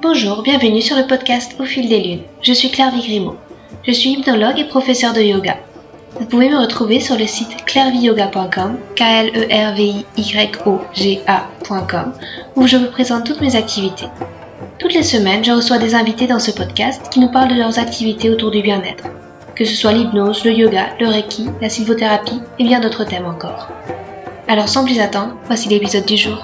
Bonjour, bienvenue sur le podcast Au fil des lunes. Je suis Claire Vigrimaud. Je suis hypnologue et professeure de yoga. Vous pouvez me retrouver sur le site clairviyoga.com, KLERVYOGA.com, où je vous présente toutes mes activités. Toutes les semaines, je reçois des invités dans ce podcast qui nous parlent de leurs activités autour du bien-être, que ce soit l'hypnose, le yoga, le reiki, la sylvothérapie et bien d'autres thèmes encore. Alors sans plus attendre, voici l'épisode du jour.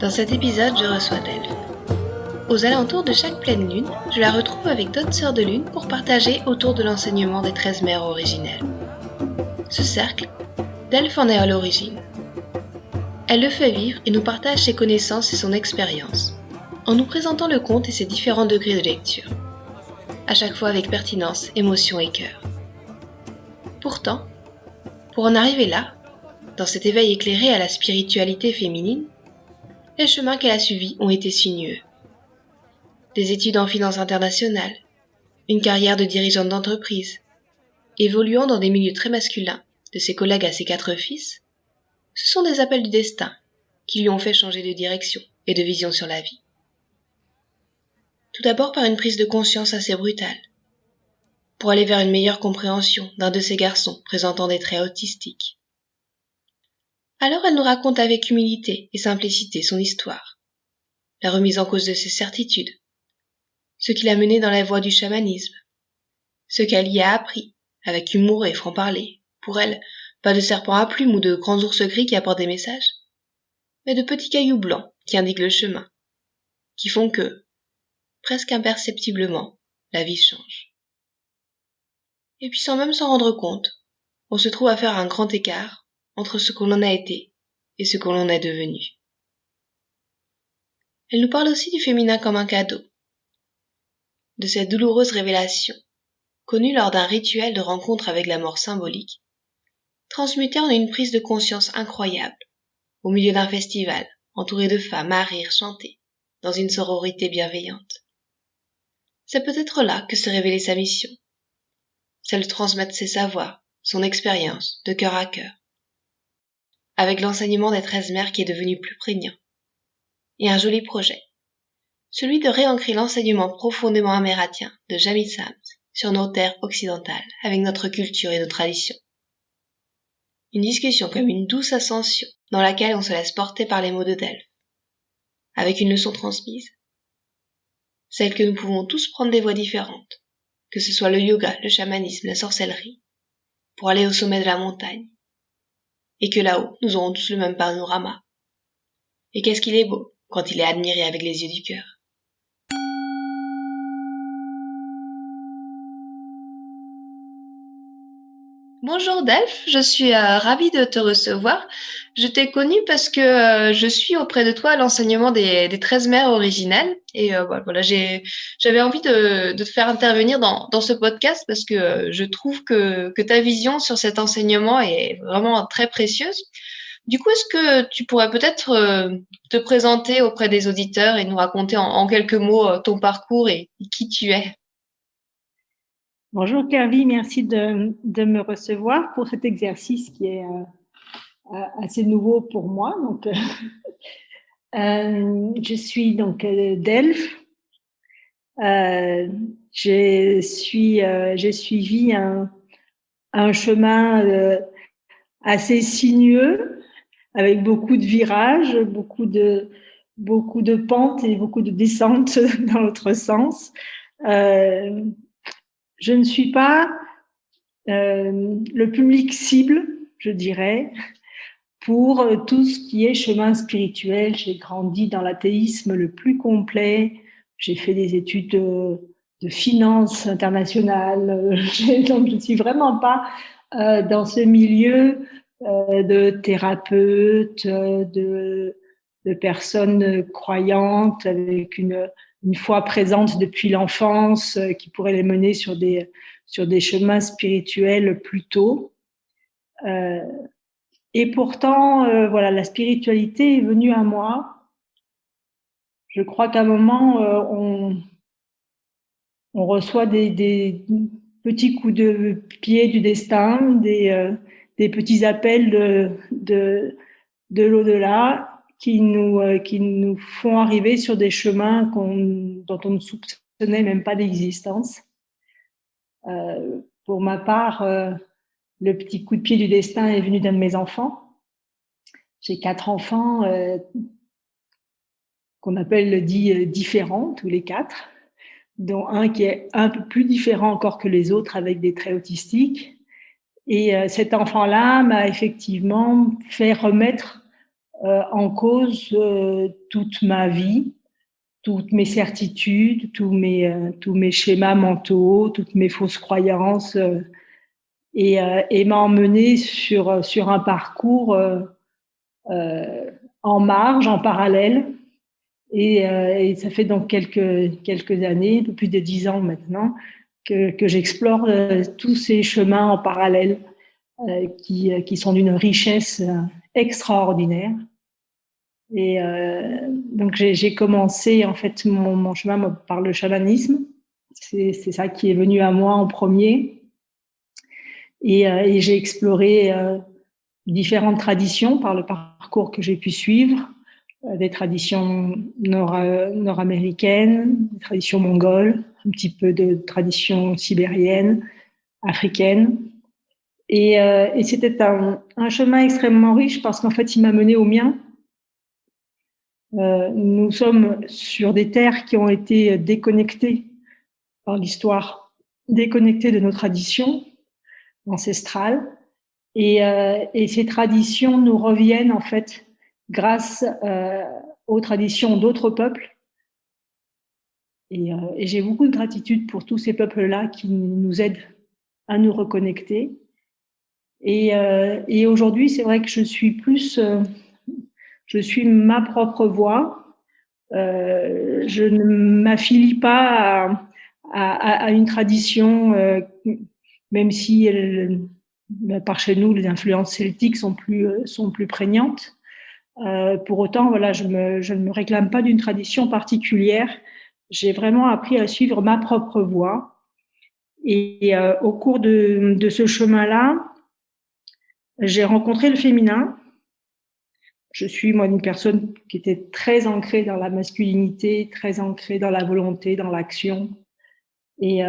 Dans cet épisode, je reçois Delph. Aux alentours de chaque pleine lune, je la retrouve avec d'autres sœurs de lune pour partager autour de l'enseignement des 13 mères originelles. Ce cercle, Delph en est à l'origine. Elle le fait vivre et nous partage ses connaissances et son expérience, en nous présentant le conte et ses différents degrés de lecture, à chaque fois avec pertinence, émotion et cœur. Pourtant, pour en arriver là, dans cet éveil éclairé à la spiritualité féminine, les chemins qu'elle a suivis ont été sinueux. Des études en finance internationale, une carrière de dirigeante d'entreprise, évoluant dans des milieux très masculins, de ses collègues à ses 4 fils, ce sont des appels du destin qui lui ont fait changer de direction et de vision sur la vie. Tout d'abord par une prise de conscience assez brutale, pour aller vers une meilleure compréhension d'un de ses garçons présentant des traits autistiques. Alors elle nous raconte avec humilité et simplicité son histoire, la remise en cause de ses certitudes, ce qui l'a menée dans la voie du chamanisme, ce qu'elle y a appris, avec humour et franc-parler. Pour elle, pas de serpent à plumes ou de grands ours gris qui apportent des messages, mais de petits cailloux blancs qui indiquent le chemin, qui font que, presque imperceptiblement, la vie change. Et puis sans même s'en rendre compte, on se trouve à faire un grand écart entre ce qu'on en a été et ce qu'on en est devenu. Elle nous parle aussi du féminin comme un cadeau, de cette douloureuse révélation, connue lors d'un rituel de rencontre avec la mort symbolique, transmutée en une prise de conscience incroyable, au milieu d'un festival, entouré de femmes à rire, chanter, dans une sororité bienveillante. C'est peut-être là que s'est révélée sa mission, celle de transmettre ses savoirs, son expérience, de cœur à cœur, avec l'enseignement des 13 mères qui est devenu plus prégnant, et un joli projet, celui de réancrer l'enseignement profondément amérindien de Jamil Sams sur nos terres occidentales, avec notre culture et nos traditions. Une discussion comme une douce ascension, dans laquelle on se laisse porter par les mots de Delph, avec une leçon transmise, celle que nous pouvons tous prendre des voies différentes, que ce soit le yoga, le chamanisme, la sorcellerie, pour aller au sommet de la montagne, et que là-haut, nous aurons tous le même panorama. Et qu'est-ce qu'il est beau, quand il est admiré avec les yeux du cœur. Bonjour Delph, je suis ravie de te recevoir. Je t'ai connue parce que je suis auprès de toi à l'enseignement des 13 mères originelles et voilà, j'avais envie de te faire intervenir dans ce podcast parce que je trouve que ta vision sur cet enseignement est vraiment très précieuse. Du coup, est-ce que tu pourrais peut-être te présenter auprès des auditeurs et nous raconter en quelques mots ton parcours et qui tu es? Bonjour Kervi, merci de me recevoir pour cet exercice qui est assez nouveau pour moi. Donc, je suis donc Delph. J'ai suivi un chemin assez sinueux avec beaucoup de virages, beaucoup de pentes et beaucoup de descentes dans l'autre sens. Je ne suis pas le public cible, je dirais, pour tout ce qui est chemin spirituel. J'ai grandi dans l'athéisme le plus complet. J'ai fait des études de finance internationale. Donc, je ne suis vraiment pas dans ce milieu de thérapeutes, de personnes croyantes avec une foi présente depuis l'enfance qui pourrait les mener sur des chemins spirituels plus tôt. Et pourtant, voilà, la spiritualité est venue à moi. Je crois qu'à un moment, on reçoit des petits coups de pied du destin, des petits appels de l'au-delà qui nous font arriver sur des chemins dont on ne soupçonnait même pas d'existence. Pour ma part, le petit coup de pied du destin est venu d'un de mes enfants. J'ai 4 enfants qu'on appelle différents, tous les 4, dont un qui est un peu plus différent encore que les autres avec des traits autistiques. Et cet enfant-là m'a effectivement fait remettre en cause toute ma vie, toutes mes certitudes, tous mes schémas mentaux, toutes mes fausses croyances, et m'a emmené sur un parcours en marge, en parallèle. Et ça fait donc quelques années, un peu plus de 10 ans maintenant, que j'explore tous ces chemins en parallèle qui sont d'une richesse extraordinaire. Et donc j'ai commencé en fait mon chemin par le chamanisme. C'est ça qui est venu à moi en premier. Et j'ai exploré différentes traditions par le parcours que j'ai pu suivre, des traditions nord-américaines, des traditions mongoles, un petit peu de traditions sibériennes, africaines. Et c'était un chemin extrêmement riche parce qu'en fait, il m'a mené au mien. Nous sommes sur des terres qui ont été déconnectées par l'histoire, déconnectées de nos traditions ancestrales. Et ces traditions nous reviennent en fait grâce aux traditions d'autres peuples. Et j'ai beaucoup de gratitude pour tous ces peuples-là qui nous aident à nous reconnecter. Et aujourd'hui, c'est vrai que je suis ma propre voix. Je ne m'affilie pas à une tradition, même si par chez nous, les influences celtiques sont plus prégnantes. Pour autant, voilà, je ne me réclame pas d'une tradition particulière. J'ai vraiment appris à suivre ma propre voie. Et au cours de ce chemin-là, j'ai rencontré le féminin. Je suis, moi, une personne qui était très ancrée dans la masculinité, très ancrée dans la volonté, dans l'action. Et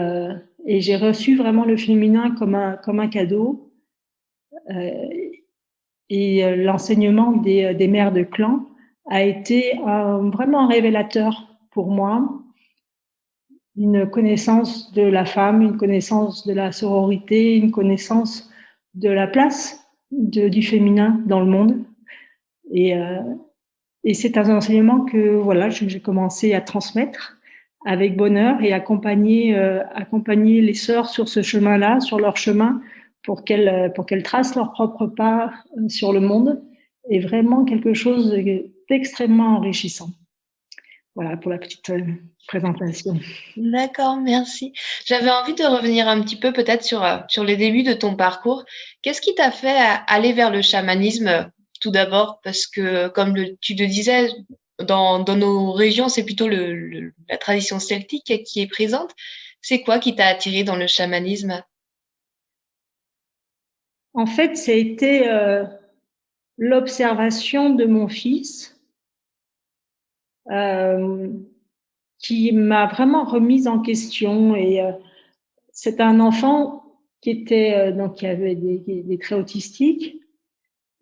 j'ai reçu vraiment le féminin comme un cadeau. Et l'enseignement des mères de clan a été vraiment un révélateur pour moi. Une connaissance de la femme, une connaissance de la sororité, une connaissance de la place du féminin dans le monde. Et c'est un enseignement que voilà, j'ai commencé à transmettre avec bonheur et accompagner les sœurs sur ce chemin-là, sur leur chemin, pour qu'elles tracent leur propre pas sur le monde, est vraiment quelque chose d'extrêmement enrichissant. Voilà pour la petite présentation. D'accord, merci. J'avais envie de revenir un petit peu peut-être sur les débuts de ton parcours. Qu'est-ce qui t'a fait aller vers le chamanisme tout d'abord? Parce que comme tu le disais, dans nos régions, c'est plutôt la tradition celtique qui est présente. C'est quoi qui t'a attiré dans le chamanisme? En fait, ça a été l'observation de mon fils qui m'a vraiment remise en question. Et c'est un enfant qui avait des traits autistiques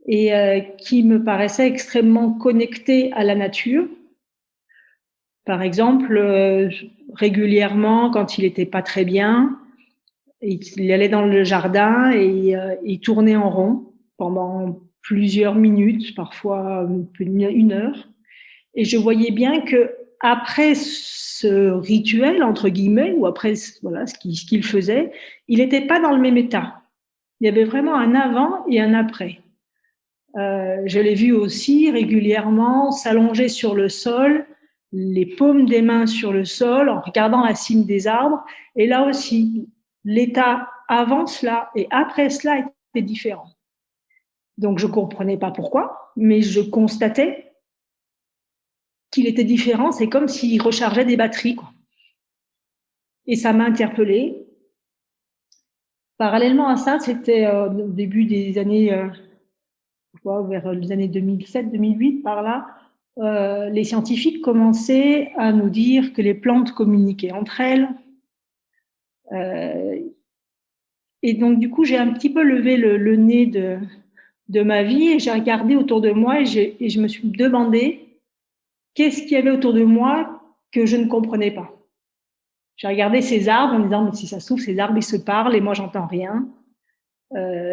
et qui me paraissait extrêmement connecté à la nature. Par exemple, régulièrement, quand il n'était pas très bien, il allait dans le jardin et il tournait en rond pendant plusieurs minutes, parfois une heure. Et je voyais bien que après ce rituel, entre guillemets, ou après voilà, ce qu'il faisait, il n'était pas dans le même état. Il y avait vraiment un avant et un après. Je l'ai vu aussi régulièrement s'allonger sur le sol, les paumes des mains sur le sol, en regardant la cime des arbres. Et là aussi, l'état avant cela et après cela était différent. Donc je ne comprenais pas pourquoi, mais je constatais qu'il était différent. C'est comme s'il rechargeait des batteries, quoi. Et ça m'a interpellée. Parallèlement à ça, c'était au début des années vers les années 2007-2008, par là, les scientifiques commençaient à nous dire que les plantes communiquaient entre elles. Et donc, du coup, j'ai un petit peu levé le nez de ma vie et j'ai regardé autour de moi et je me suis demandé qu'est-ce qu'il y avait autour de moi que je ne comprenais pas. J'ai regardé ces arbres en me disant, mais si ça se trouve, ces arbres, ils se parlent et moi, j'entends rien.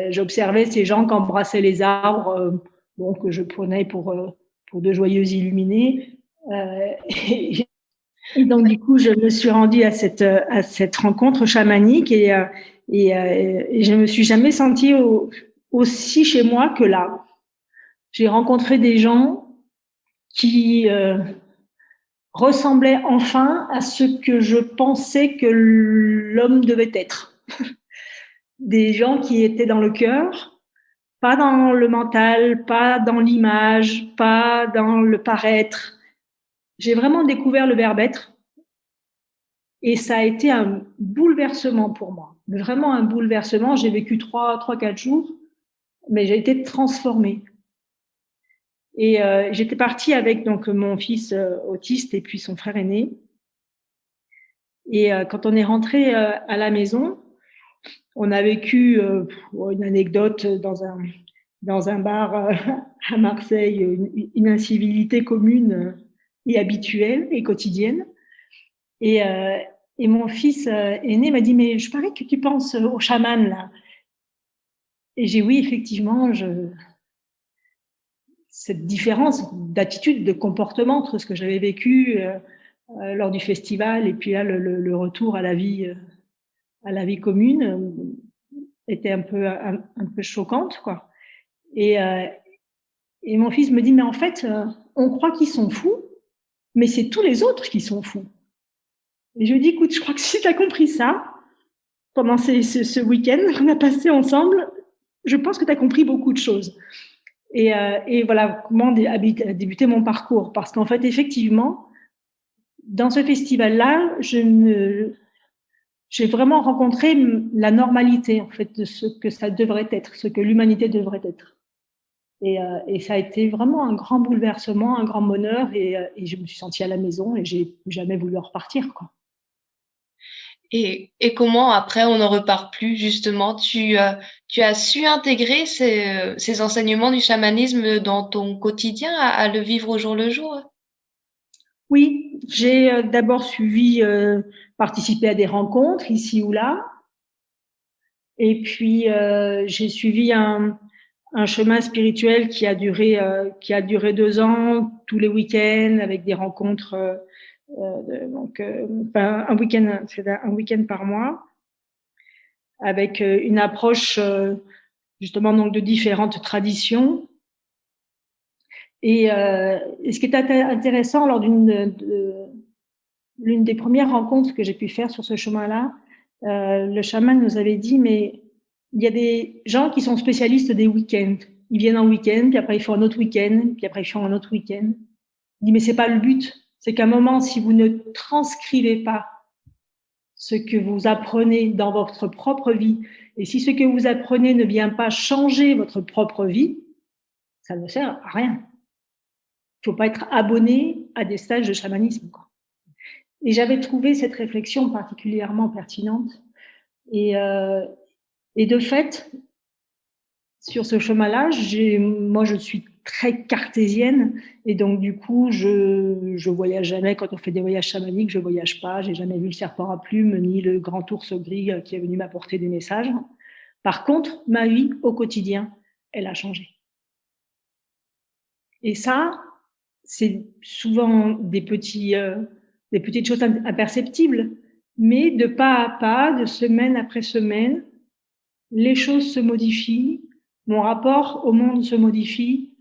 J'observais ces gens qui embrassaient les arbres, bon, que je prenais pour de joyeux illuminés. Et, et donc, du coup, je me suis rendue à cette rencontre chamanique et je me suis jamais sentie aussi chez moi que là. J'ai rencontré des gens qui ressemblaient enfin à ce que je pensais que l'homme devait être. Des gens qui étaient dans le cœur, pas dans le mental, pas dans l'image, pas dans le paraître. J'ai vraiment découvert le verbe être et ça a été un bouleversement pour moi. Vraiment un bouleversement. J'ai vécu 4 jours, mais j'ai été transformée. Et j'étais partie avec donc mon fils autiste et puis son frère aîné. Et quand on est rentré à la maison, on a vécu une anecdote dans un bar à Marseille, une incivilité commune et habituelle et quotidienne. Et, et mon fils aîné m'a dit, mais je parie que tu penses au chaman là. Et j'ai oui, effectivement, cette différence d'attitude, de comportement entre ce que j'avais vécu lors du festival et puis là le retour à la vie commune était un peu choquante, quoi. Et, et mon fils me dit, mais en fait, on croit qu'ils sont fous, mais c'est tous les autres qui sont fous. Et je lui dis, écoute, je crois que si tu as compris ça, pendant ce week-end qu'on a passé ensemble, je pense que tu as compris beaucoup de choses. Et voilà comment a débuté mon parcours. Parce qu'en fait, effectivement, dans ce festival-là, j'ai vraiment rencontré la normalité, en fait, de ce que ça devrait être, ce que l'humanité devrait être. Et ça a été vraiment un grand bouleversement, un grand bonheur, et je me suis sentie à la maison et j'ai jamais voulu en repartir, quoi. Et comment après on n'en repart plus justement? Tu as su intégrer ces enseignements du chamanisme dans ton quotidien, à le vivre au jour le jour? Oui, j'ai d'abord participé à des rencontres ici ou là, et puis j'ai suivi un chemin spirituel qui a duré 2 ans, tous les week-ends, avec des rencontres, un week-end par mois, avec une approche justement donc de différentes traditions. Et ce qui est intéressant lors l'une des premières rencontres que j'ai pu faire sur ce chemin-là, le chaman nous avait dit, mais il y a des gens qui sont spécialistes des week-ends. Ils viennent en week-end, puis après ils font un autre week-end, puis après ils font un autre week-end. Il dit, mais c'est pas le but. C'est qu'à un moment, si vous ne transcrivez pas ce que vous apprenez dans votre propre vie, et si ce que vous apprenez ne vient pas changer votre propre vie, ça ne sert à rien. Il ne faut pas être abonné à des stages de chamanisme, quoi. Et j'avais trouvé cette réflexion particulièrement pertinente. Et de fait, sur ce chemin-là, moi, je suis très cartésienne et donc du coup, je voyage jamais. Quand on fait des voyages chamaniques, je voyage pas. J'ai jamais vu le serpent à plumes ni le grand ours gris qui est venu m'apporter des messages. Par contre, ma vie au quotidien, elle a changé. Et ça, c'est souvent des petites choses imperceptibles, mais de pas à pas, de semaine après semaine, les choses se modifient, mon rapport au monde se modifie,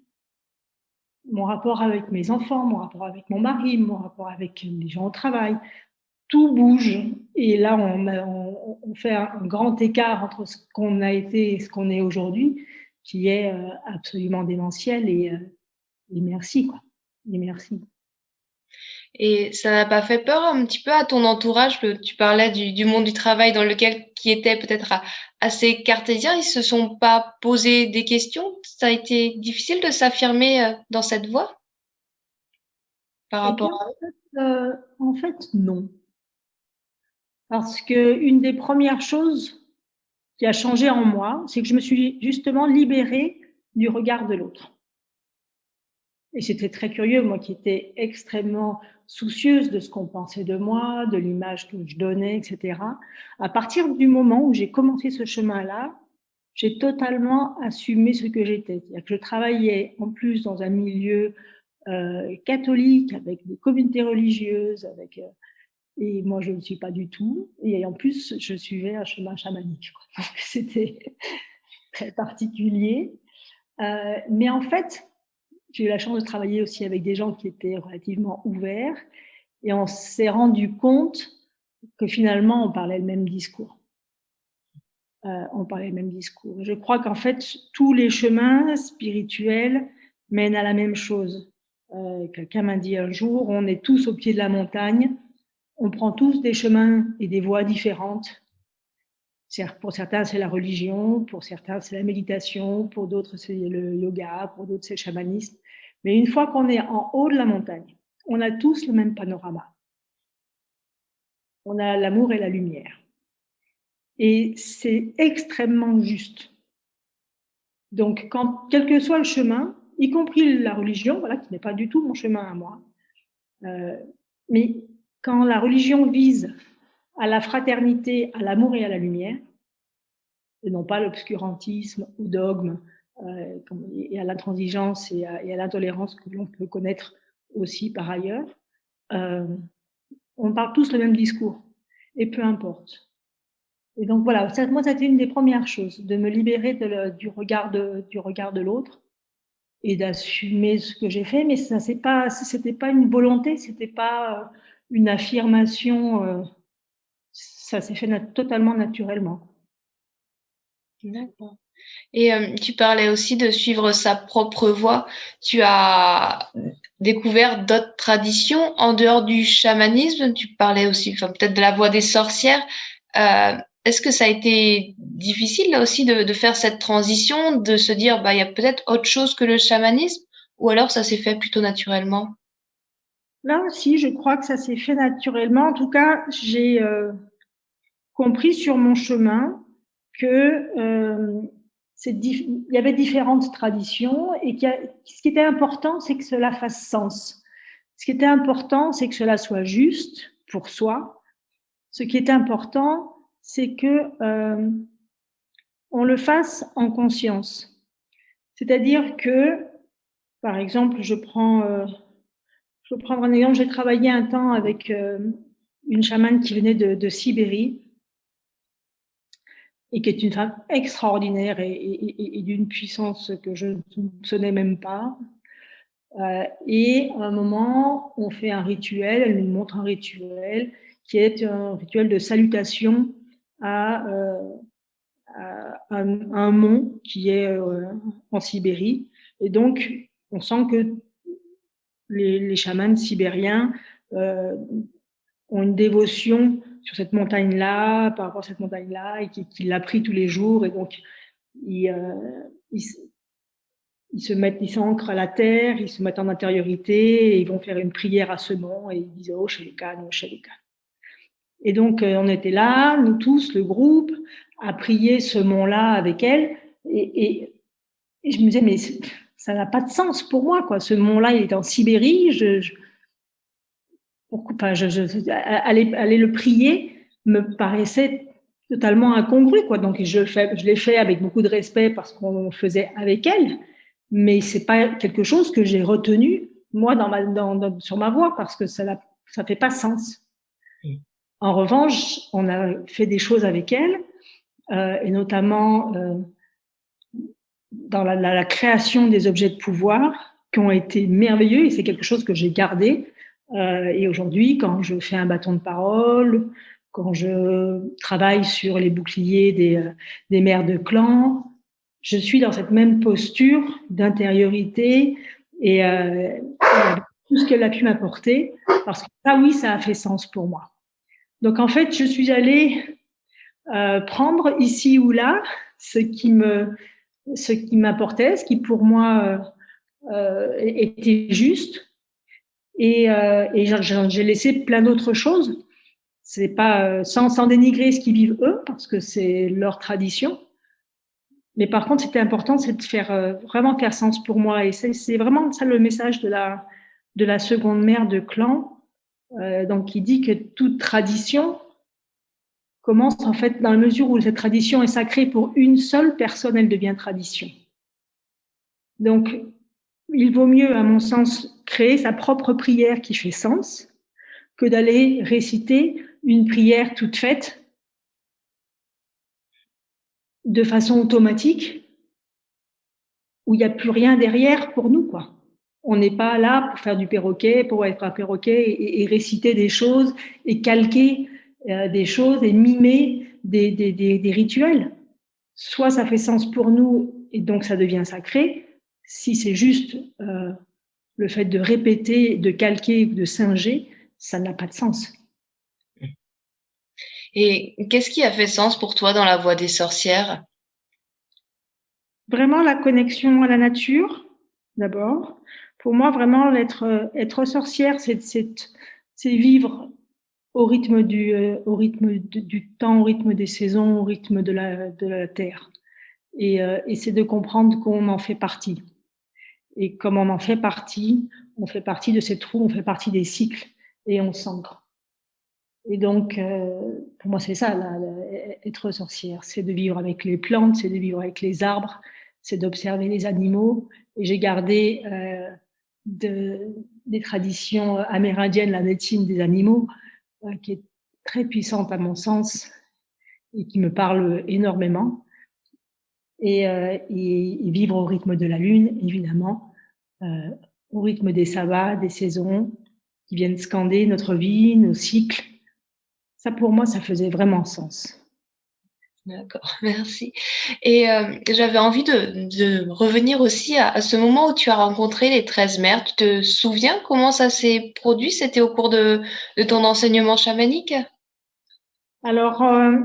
mon rapport avec mes enfants, mon rapport avec mon mari, mon rapport avec les gens au travail, tout bouge. Et là, on fait un grand écart entre ce qu'on a été et ce qu'on est aujourd'hui, qui est absolument démentiel. Et merci, quoi. Et merci. Et ça n'a pas fait peur un petit peu à ton entourage? Tu parlais du monde du travail dans lequel qui était peut-être assez cartésien. Ils se sont pas posé des questions? Ça a été difficile de s'affirmer dans cette voie par Eh bien, rapport à eux? en fait, non. Parce que une des premières choses qui a changé en moi, c'est que je me suis justement libérée du regard de l'autre. Et c'était très curieux, moi qui étais extrêmement soucieuse de ce qu'on pensait de moi, de l'image que je donnais, etc. À partir du moment où j'ai commencé ce chemin-là, j'ai totalement assumé ce que j'étais. C'est-à-dire que je travaillais en plus dans un milieu catholique, avec des communautés religieuses, et moi je ne suis pas du tout. Et en plus, je suivais un chemin chamanique. Donc c'était très particulier. Mais en fait, j'ai eu la chance de travailler aussi avec des gens qui étaient relativement ouverts et on s'est rendu compte que finalement on parlait le même discours. On parlait le même discours. Je crois qu'en fait tous les chemins spirituels mènent à la même chose. Quelqu'un m'a dit un jour, on est tous au pied de la montagne, on prend tous des chemins et des voies différentes. Pour certains, c'est la religion, pour certains, c'est la méditation, pour d'autres, c'est le yoga, pour d'autres, c'est le chamanisme. Mais une fois qu'on est en haut de la montagne, on a tous le même panorama. On a l'amour et la lumière. Et c'est extrêmement juste. Donc, quel que soit le chemin, y compris la religion, voilà, qui n'est pas du tout mon chemin à moi, mais quand la religion vise à la fraternité, à l'amour et à la lumière, et non pas l'obscurantisme au dogme, et à l'intransigeance et à l'intolérance que l'on peut connaître aussi par ailleurs, euh, on parle tous le même discours, et peu importe. Et donc voilà, moi, ça a été une des premières choses, de me libérer du regard de l'autre et d'assumer ce que j'ai fait, mais c'était pas une volonté, c'était pas une affirmation, ça s'est fait totalement naturellement. D'accord. Et tu parlais aussi de suivre sa propre voie. Tu as découvert d'autres traditions en dehors du chamanisme. Tu parlais aussi, enfin, peut-être de la voie des sorcières. Est-ce que ça a été difficile là aussi de faire cette transition, de se dire, bah, il y a peut-être autre chose que le chamanisme, ou alors ça s'est fait plutôt naturellement? Là aussi, je crois que ça s'est fait naturellement. En tout cas, j'ai compris sur mon chemin que il y avait différentes traditions et ce qui était important, c'est que cela fasse sens. Ce qui était important, c'est que cela soit juste pour soi. Ce qui est important, c'est que on le fasse en conscience. C'est-à-dire que, par exemple, je vais prendre un exemple. J'ai travaillé un temps avec une chamane qui venait de Sibérie et qui est une femme extraordinaire et d'une puissance que je ne soupçonnais même pas. Et à un moment, on fait un rituel, elle nous montre un rituel qui est un rituel de salutation à, euh, à un mont qui est en Sibérie. Et donc, on sent que les chamans sibériens ont une dévotion sur cette montagne-là, par rapport à cette montagne-là, et qui l'a pris tous les jours. Et donc, ils, ils, ils s'ancrent à la terre, ils se mettent en intériorité, et ils vont faire une prière à ce mont, et ils disent Oh, Shelikan, oh, Shelikan. Et donc, on était là, nous tous, le groupe, à prier ce mont-là avec elle. Et je me disais, mais ça n'a pas de sens pour moi, quoi. Ce mont-là, il est en Sibérie. Enfin, aller le prier me paraissait totalement incongru, quoi. Donc, je l'ai fait avec beaucoup de respect parce qu'on le faisait avec elle, mais c'est pas quelque chose que j'ai retenu, moi, sur ma voie, parce que ça fait pas sens. En revanche, on a fait des choses avec elle, et notamment dans la création des objets de pouvoir qui ont été merveilleux, et c'est quelque chose que j'ai gardé. Et aujourd'hui, quand je fais un bâton de parole, quand je travaille sur les boucliers des mères de clan, je suis dans cette même posture d'intériorité et tout ce qu'elle a pu m'apporter, parce que ça, oui, ça a fait sens pour moi. Donc, en fait, je suis allée prendre ici ou là ce qui m'apportait, ce qui pour moi était juste, et j'ai laissé plein d'autres choses. C'est pas sans dénigrer ce qu'ils vivent eux, parce que c'est leur tradition. Mais par contre, c'était important, c'est de faire vraiment faire sens pour moi. Et c'est vraiment ça le message de la seconde mère de clan, donc qui dit que toute tradition commence en fait dans la mesure où cette tradition est sacrée pour une seule personne, elle devient tradition. Donc, il vaut mieux, à mon sens, créer sa propre prière qui fait sens que d'aller réciter une prière toute faite de façon automatique où il n'y a plus rien derrière pour nous, quoi. On n'est pas là pour faire du perroquet, pour être un perroquet et réciter des choses et calquer des choses et mimer des rituels. Soit ça fait sens pour nous et donc ça devient sacré. Si c'est juste le fait de répéter, de calquer, de singer, ça n'a pas de sens. Et qu'est-ce qui a fait sens pour toi dans la voix des sorcières? Vraiment la connexion à la nature, d'abord. Pour moi, vraiment, être sorcière, c'est vivre au rythme du temps, au rythme des saisons, au rythme de la terre. Et c'est de comprendre qu'on en fait partie. Et comme on en fait partie de ces trous, on fait partie des cycles et on s'ancre. Et donc, pour moi, c'est ça, être sorcière. C'est de vivre avec les plantes, c'est de vivre avec les arbres, c'est d'observer les animaux. Et j'ai gardé des traditions amérindiennes, la médecine des animaux, qui est très puissante à mon sens et qui me parle énormément. Et vivre au rythme de la lune, évidemment, au rythme des sabbats, des saisons, qui viennent scander notre vie, nos cycles. Ça, pour moi, ça faisait vraiment sens. D'accord, merci. Et j'avais envie de revenir aussi à ce moment où tu as rencontré les 13 mères. Tu te souviens comment ça s'est produit? C'était au cours de ton enseignement chamanique? Alors,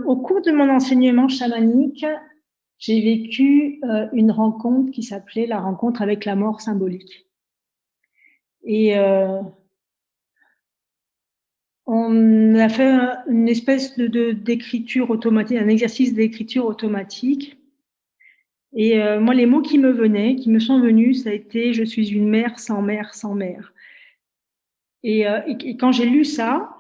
au cours de mon enseignement chamanique, j'ai vécu une rencontre qui s'appelait la rencontre avec la mort symbolique. Et on a fait une espèce d'écriture automatique, un exercice d'écriture automatique. Et moi, les mots qui me sont venus, ça a été « je suis une mère sans mère sans mère ». Et quand j'ai lu ça,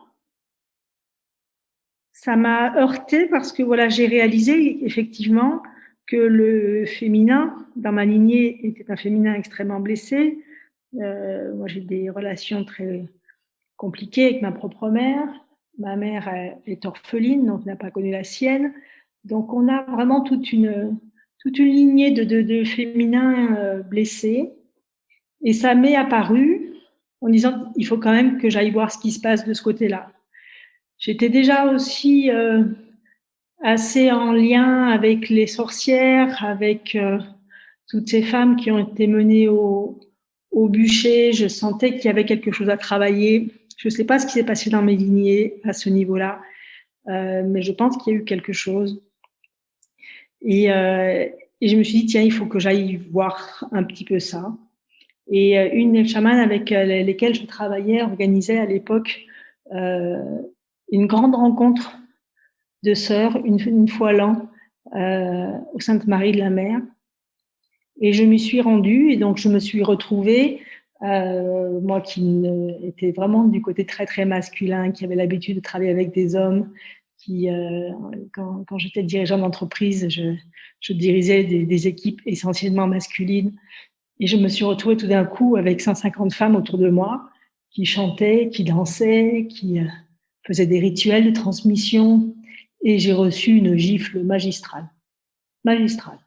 ça m'a heurtée parce que voilà, j'ai réalisé effectivement que le féminin dans ma lignée était un féminin extrêmement blessé. Moi, j'ai des relations très compliquées avec ma propre mère. Ma mère est orpheline, donc n'a pas connu la sienne. Donc, on a vraiment toute une lignée de féminins blessés. Et ça m'est apparu en disant, il faut quand même que j'aille voir ce qui se passe de ce côté-là. J'étais déjà aussi assez en lien avec les sorcières, avec toutes ces femmes qui ont été menées au bûcher. Je sentais qu'il y avait quelque chose à travailler. Je ne sais pas ce qui s'est passé dans mes lignées à ce niveau-là, mais je pense qu'il y a eu quelque chose. Et je me suis dit, tiens, il faut que j'aille voir un petit peu ça. Et une des chamanes avec lesquelles je travaillais organisait à l'époque une grande rencontre de sœurs, une fois l'an, au Sainte-Marie de la Mer. Et je m'y suis rendue, et donc je me suis retrouvée, moi qui était vraiment du côté très très masculin, qui avait l'habitude de travailler avec des hommes, qui, quand j'étais dirigeante d'entreprise, je dirigeais des équipes essentiellement masculines. Et je me suis retrouvée tout d'un coup avec 150 femmes autour de moi qui chantaient, qui dansaient, qui faisaient des rituels de transmission. Et j'ai reçu une gifle magistrale. Magistrale.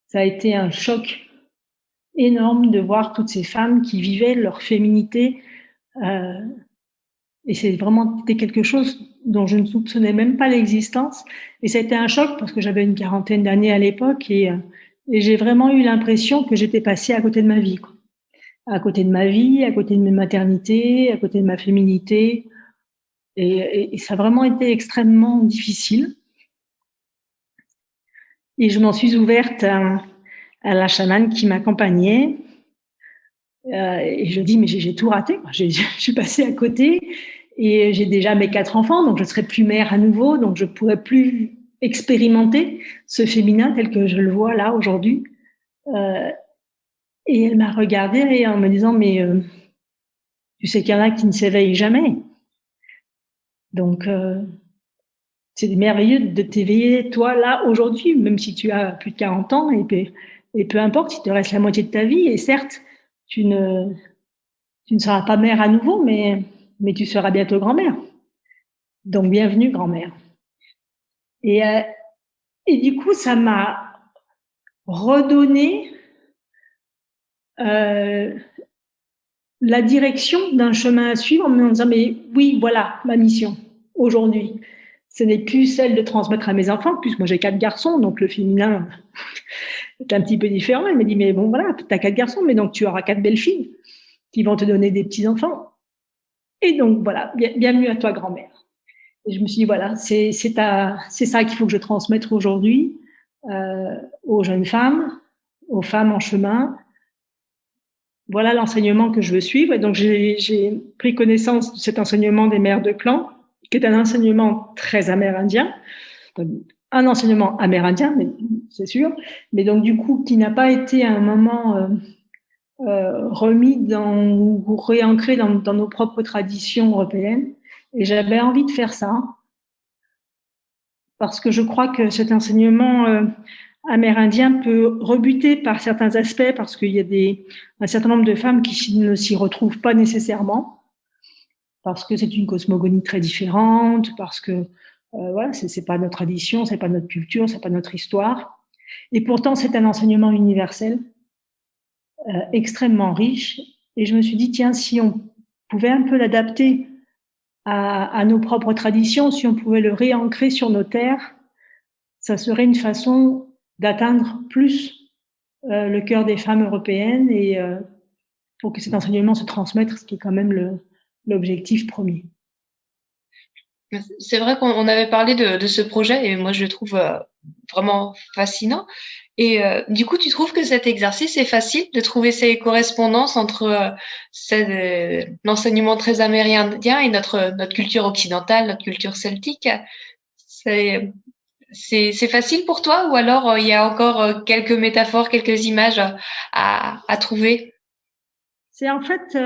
Ça a été un choc énorme de voir toutes ces femmes qui vivaient leur féminité. Et c'est vraiment quelque chose dont je ne soupçonnais même pas l'existence. Et ça a été un choc parce que j'avais une quarantaine d'années à l'époque et j'ai vraiment eu l'impression que j'étais passée à côté de ma vie, quoi. à côté de ma vie, à côté de mes maternités, à côté de ma féminité. Et ça a vraiment été extrêmement difficile. Et je m'en suis ouverte à la chamane qui m'accompagnait. Et je dis, mais j'ai tout raté. Je suis passée à côté et j'ai déjà mes 4 enfants, donc je ne serai plus mère à nouveau, donc je ne pourrai plus expérimenter ce féminin tel que je le vois là aujourd'hui. Et elle m'a regardée en me disant, mais tu sais qu'il y en a qui ne s'éveillent jamais. Donc, c'est merveilleux de t'éveiller, toi, là, aujourd'hui, même si tu as plus de 40 ans, et peu importe, il te reste la moitié de ta vie. Et certes, tu ne, tu ne seras pas mère à nouveau, mais tu seras bientôt grand-mère. Donc, bienvenue, grand-mère. Et, euh, et du coup, ça m'a redonné euh, la direction d'un chemin à suivre en me disant, mais oui, voilà ma mission aujourd'hui. Ce n'est plus celle de transmettre à mes enfants, puisque moi j'ai 4 garçons, donc le féminin est un petit peu différent. Elle m'a dit, mais bon, voilà, tu as 4 garçons, mais donc tu auras 4 belles filles qui vont te donner des petits-enfants. Et donc voilà, bienvenue à toi, grand-mère. Et je me suis dit, voilà, c'est ça qu'il faut que je transmette aujourd'hui aux jeunes femmes, aux femmes en chemin. Voilà l'enseignement que je veux suivre. Et donc, j'ai pris connaissance de cet enseignement des mères de clan, qui est un enseignement très amérindien, un enseignement amérindien, mais c'est sûr, mais donc du coup, qui n'a pas été à un moment remis ou réancré dans nos propres traditions européennes. Et j'avais envie de faire ça, parce que je crois que cet enseignement amérindien peut rebuter par certains aspects, parce qu'il y a un certain nombre de femmes qui ne s'y retrouvent pas nécessairement, parce que c'est une cosmogonie très différente, parce que voilà, c'est pas notre tradition, c'est pas notre culture, c'est pas notre histoire. Et pourtant, c'est un enseignement universel, extrêmement riche. Et je me suis dit, tiens, si on pouvait un peu l'adapter à nos propres traditions, si on pouvait le réancrer sur nos terres, ça serait une façon d'atteindre plus le cœur des femmes européennes et pour que cet enseignement se transmette, ce qui est quand même l'objectif premier. C'est vrai qu'on avait parlé de ce projet et moi je le trouve vraiment fascinant. Et du coup, tu trouves que cet exercice est facile de trouver ces correspondances entre l'enseignement très amérindien et notre culture occidentale, notre culture celtique? C'est c'est facile pour toi ou alors il y a encore quelques métaphores, quelques images à trouver? C'est en fait,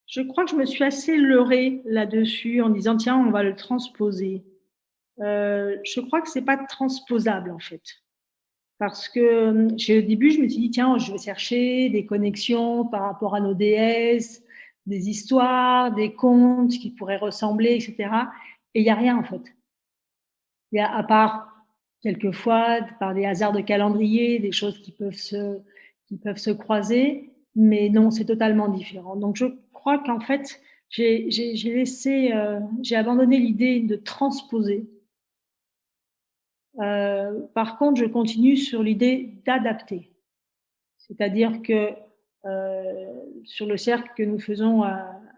je crois que je me suis assez leurrée là-dessus en disant tiens, on va le transposer. Je crois que c'est pas transposable en fait. Parce que au début, je me suis dit, tiens, je vais chercher des connexions par rapport à nos déesses, des histoires, des contes qui pourraient ressembler, etc. Et il n'y a rien en fait. Il y a, à part quelquefois, par des hasards de calendrier, des choses qui peuvent se croiser, mais non, c'est totalement différent. Donc je crois qu'en fait, j'ai abandonné l'idée de transposer. Par contre, je continue sur l'idée d'adapter. C'est-à-dire que sur le cercle que nous faisons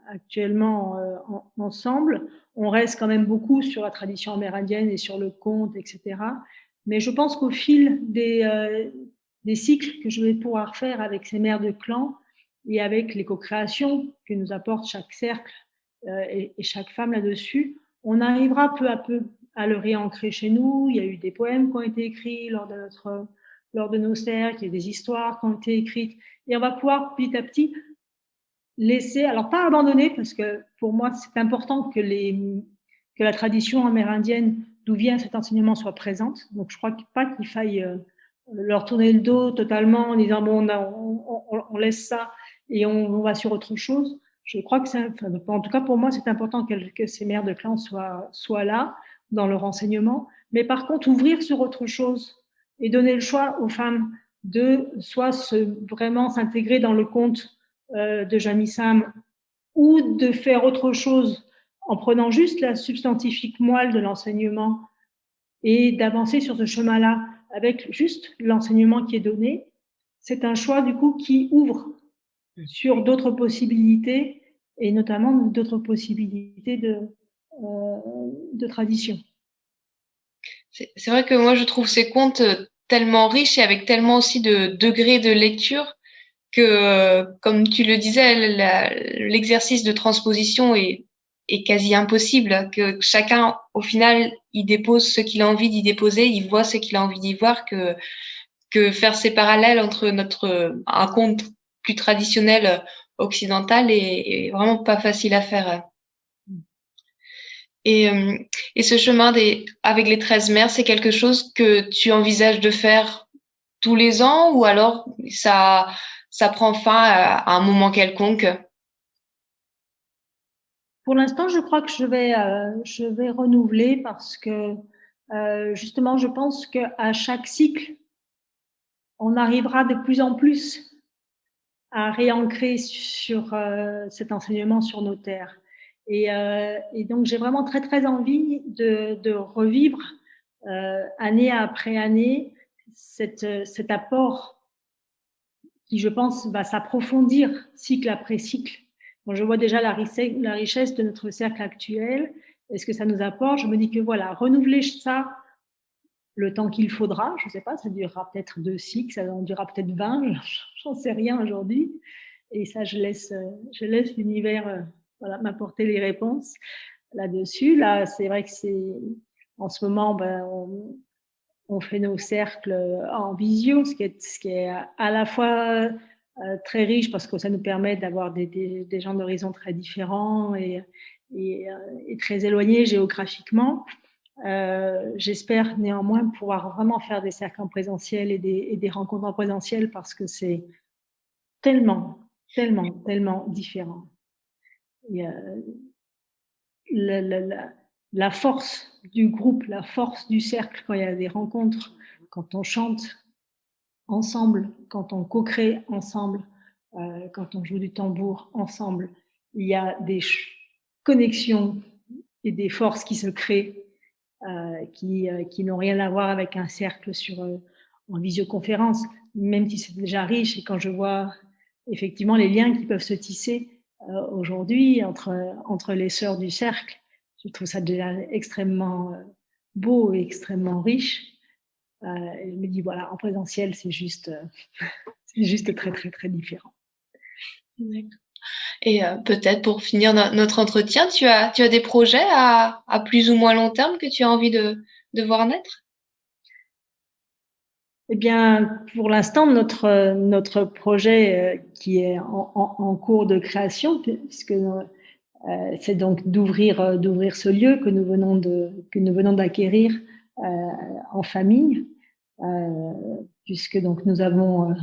actuellement ensemble, on reste quand même beaucoup sur la tradition amérindienne et sur le conte, etc. Mais je pense qu'au fil des cycles que je vais pouvoir faire avec ces mères de clan et avec les co-créations que nous apporte chaque cercle et chaque femme là-dessus, on arrivera peu à peu à le réancrer chez nous. Il y a eu des poèmes qui ont été écrits lors de nos cercles, il y a des histoires qui ont été écrites, et on va pouvoir petit à petit laisser, alors pas abandonner, parce que pour moi c'est important que la tradition amérindienne d'où vient cet enseignement soit présente. Donc je crois pas qu'il faille leur tourner le dos totalement en disant bon on laisse ça et on va sur autre chose. Je crois que en tout cas pour moi c'est important que ces mères de clan soient là dans leur enseignement, mais par contre ouvrir sur autre chose et donner le choix aux femmes de soit vraiment s'intégrer dans le conte de Jamie Sam ou de faire autre chose en prenant juste la substantifique moelle de l'enseignement et d'avancer sur ce chemin-là avec juste l'enseignement qui est donné. C'est un choix du coup qui ouvre sur d'autres possibilités, et notamment d'autres possibilités de tradition. C'est vrai que moi, je trouve ces contes tellement riches et avec tellement aussi de degrés de lecture que, comme tu le disais, l'exercice de transposition est quasi impossible, que chacun, au final, il dépose ce qu'il a envie d'y déposer, il voit ce qu'il a envie d'y voir, que faire ces parallèles entre un conte plus traditionnel occidental est vraiment pas facile à faire. Et, euh, et ce chemin avec les 13 mers, c'est quelque chose que tu envisages de faire tous les ans ou alors ça prend fin à un moment quelconque? Pour l'instant, je crois que je vais renouveler parce que justement, je pense qu'à chaque cycle, on arrivera de plus en plus à réancrer sur cet enseignement sur nos terres. Et donc, j'ai vraiment très, très envie de revivre année après année cet apport qui, je pense, va s'approfondir cycle après cycle. Bon, je vois déjà la richesse de notre cercle actuel et ce que ça nous apporte. Je me dis que voilà, renouveler ça le temps qu'il faudra, je ne sais pas, ça durera peut-être 2 cycles, ça en durera peut-être 20, j'en sais rien aujourd'hui. Et ça, je laisse l'univers voilà, m'apporter les réponses là-dessus. Là, c'est vrai que en ce moment, on fait nos cercles en visio, ce qui est à la fois très riche parce que ça nous permet d'avoir des gens d'horizons très différents et très éloignés géographiquement. J'espère néanmoins pouvoir vraiment faire des cercles en présentiel et des rencontres en présentiel parce que c'est tellement, tellement, tellement différent. Et, la, la, la, la force du groupe, la force du cercle quand il y a des rencontres, quand on chante ensemble, quand on co-crée ensemble, quand on joue du tambour ensemble, il y a des connexions et des forces qui se créent qui n'ont rien à voir avec un cercle en visioconférence, même si c'est déjà riche. Et quand je vois effectivement les liens qui peuvent se tisser aujourd'hui entre les sœurs du cercle, je trouve ça déjà extrêmement beau et extrêmement riche. Et je me dis, voilà, en présentiel, c'est juste très, très, très différent. Et peut-être pour finir notre entretien, tu as des projets à plus ou moins long terme que tu as envie de voir naître? Eh bien, pour l'instant, notre projet qui est en cours de création, puisque c'est donc d'ouvrir ce lieu que nous venons d'acquérir en famille, puisque donc nous avons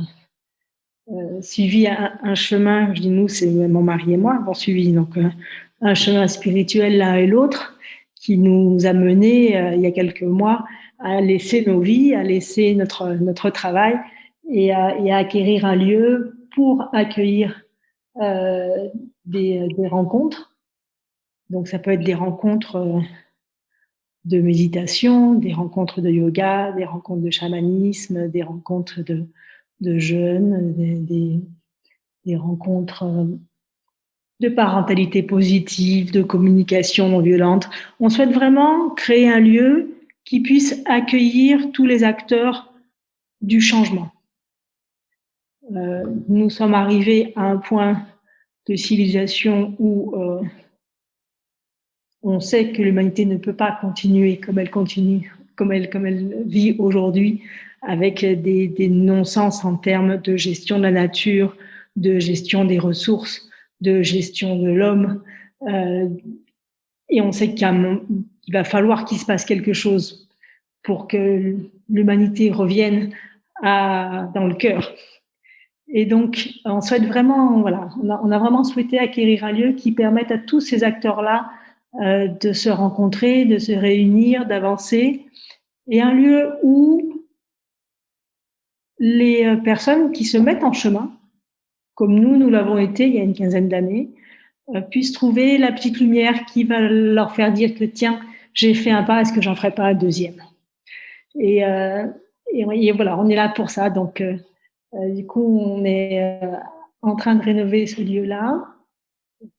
suivi un chemin, je dis nous, c'est mon mari et moi, avons suivi donc un chemin spirituel l'un et l'autre qui nous a menés il y a quelques mois à laisser nos vies, à laisser notre travail et à acquérir un lieu pour accueillir des rencontres. Donc ça peut être des rencontres de méditation, des rencontres de yoga, des rencontres de chamanisme, des rencontres de jeunes, des rencontres de parentalité positive, de communication non violente. On souhaite vraiment créer un lieu qui puisse accueillir tous les acteurs du changement. Nous sommes arrivés à un point de civilisation où on sait que l'humanité ne peut pas continuer comme elle continue, comme elle vit aujourd'hui, avec des non-sens en termes de gestion de la nature, de gestion des ressources, de gestion de l'homme. Et on sait qu'il va falloir qu'il se passe quelque chose pour que l'humanité revienne dans le cœur. Et donc, on souhaite vraiment, voilà, on a vraiment souhaité acquérir un lieu qui permette à tous ces acteurs-là de se rencontrer, de se réunir, d'avancer, et un lieu où les personnes qui se mettent en chemin, comme nous l'avons été il y a une quinzaine d'années, puissent trouver la petite lumière qui va leur faire dire que tiens, j'ai fait un pas, est-ce que j'en ferai pas un deuxième? Et voilà, on est là pour ça. Donc, du coup, on est en train de rénover ce lieu-là,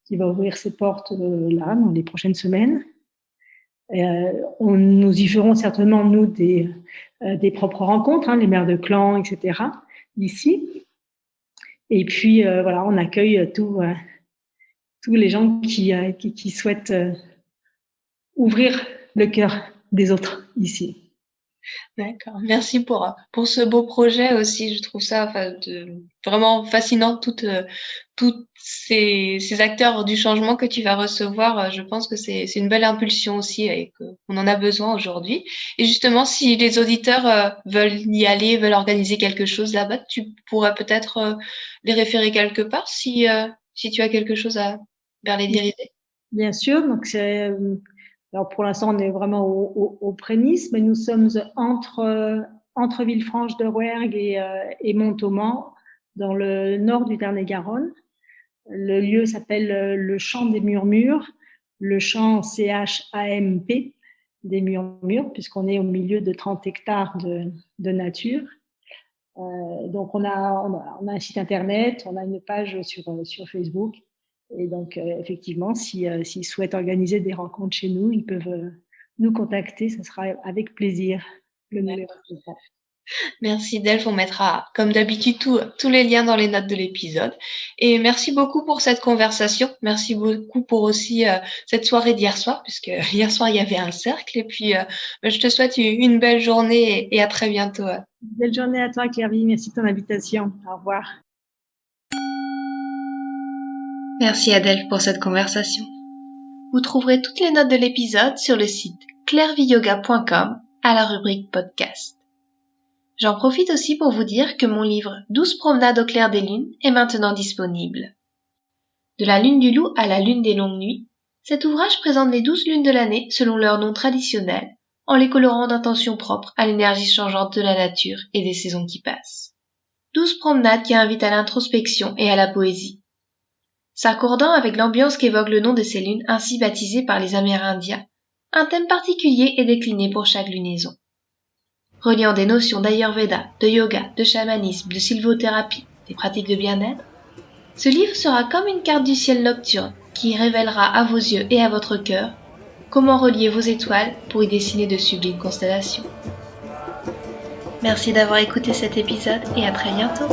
qui va ouvrir ses portes là, dans les prochaines semaines. Nous y ferons certainement, nous, des propres rencontres, les maires de clans, etc., ici. Et puis, voilà, on accueille tous les gens qui souhaitent ouvrir le cœur des autres ici. D'accord. Merci pour ce beau projet aussi. Je trouve ça vraiment fascinant, toutes ces acteurs du changement que tu vas recevoir. Je pense que c'est une belle impulsion aussi et qu'on en a besoin aujourd'hui. Et justement, si les auditeurs veulent y aller, veulent organiser quelque chose là-bas, tu pourrais peut-être les référer quelque part si tu as quelque chose vers les diriger. Bien sûr, donc alors pour l'instant on est vraiment aux prémices, mais nous sommes entre Villefranche de Rouergue et Montauban, dans le nord du Tarn-et-Garonne. Le lieu s'appelle le Champ des Murmures, le champ CHAMP des Murmures, puisqu'on est au milieu de 30 hectares de nature. Donc on a un site internet, on a une page sur Facebook. Et donc, effectivement, s'ils souhaitent organiser des rencontres chez nous, ils peuvent nous contacter. Ce sera avec plaisir le numéro de téléphone. Merci Delph, on mettra comme d'habitude tous les liens dans les notes de l'épisode. Et merci beaucoup pour cette conversation. Merci beaucoup pour aussi cette soirée d'hier soir, puisque hier soir il y avait un cercle. Et puis je te souhaite une belle journée et à très bientôt. Belle journée à toi Claire-Vie, merci de ton invitation. Au revoir. Merci à Delph pour cette conversation. Vous trouverez toutes les notes de l'épisode sur le site clairviyoga.com à la rubrique podcast. J'en profite aussi pour vous dire que mon livre 12 promenades au clair des lunes est maintenant disponible. De la lune du loup à la lune des longues nuits, cet ouvrage présente les 12 lunes de l'année selon leur nom traditionnel, en les colorant d'intentions propres à l'énergie changeante de la nature et des saisons qui passent. 12 promenades qui invitent à l'introspection et à la poésie. S'accordant avec l'ambiance qu'évoque le nom de ces lunes ainsi baptisées par les Amérindiens, un thème particulier est décliné pour chaque lunaison. Reliant des notions d'Ayurveda, de yoga, de chamanisme, de sylvothérapie, des pratiques de bien-être, ce livre sera comme une carte du ciel nocturne qui révélera à vos yeux et à votre cœur comment relier vos étoiles pour y dessiner de sublimes constellations. Merci d'avoir écouté cet épisode et à très bientôt.